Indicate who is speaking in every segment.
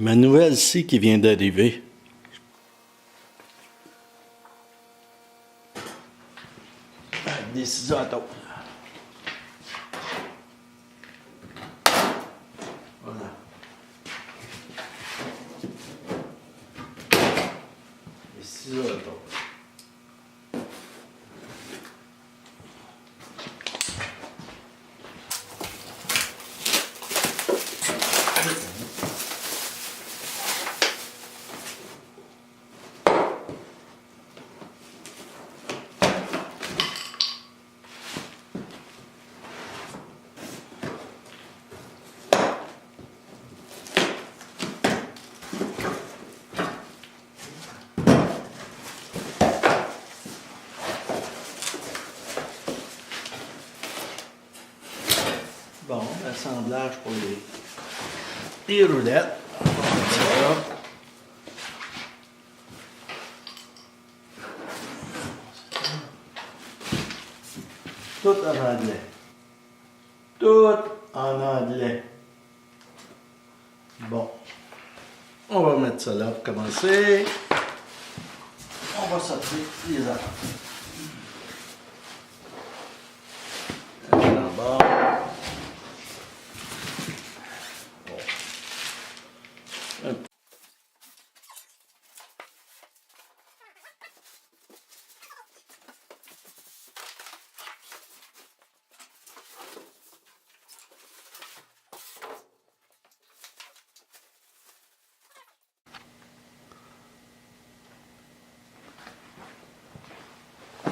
Speaker 1: Ma nouvelle scie qui vient d'arriver. Avec des ciseaux à tôle. Voilà. Des ciseaux à tôle. Bon, l'assemblage pour les roulettes. On va mettre ça là. Tout en anglais. Tout en anglais. Bon. On va mettre ça là pour commencer. On va sortir les affaires. En bas.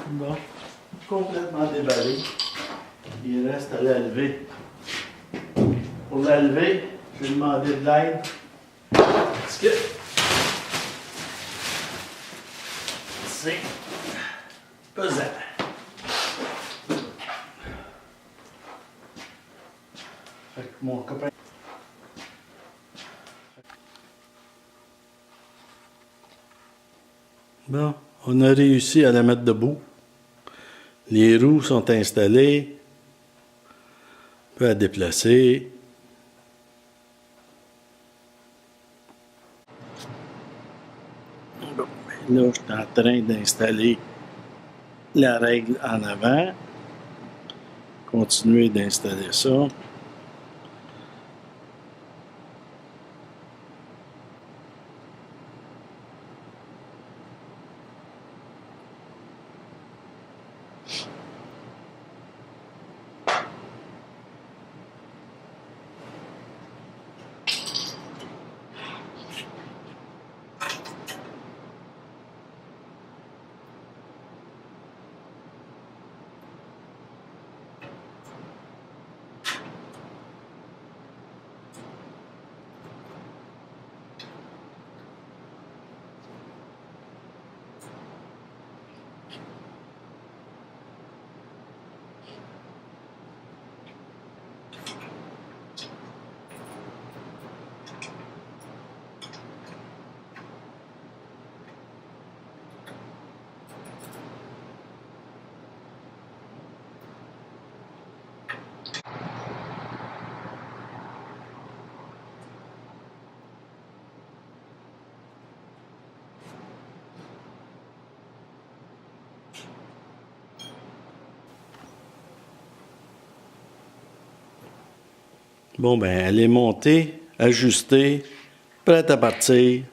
Speaker 1: Bon, complètement déballé. Il reste à la lever. Pour la lever, je vais demander de l'aide. Parce que c'est pesant. Fait que mon copain. Bon, on a réussi à la mettre debout. Les roues sont installées. On peut la déplacer. Bon, là, je suis en train d'installer la règle en avant. Continuer d'installer ça. Bon, ben, elle est montée, ajustée, prête à partir.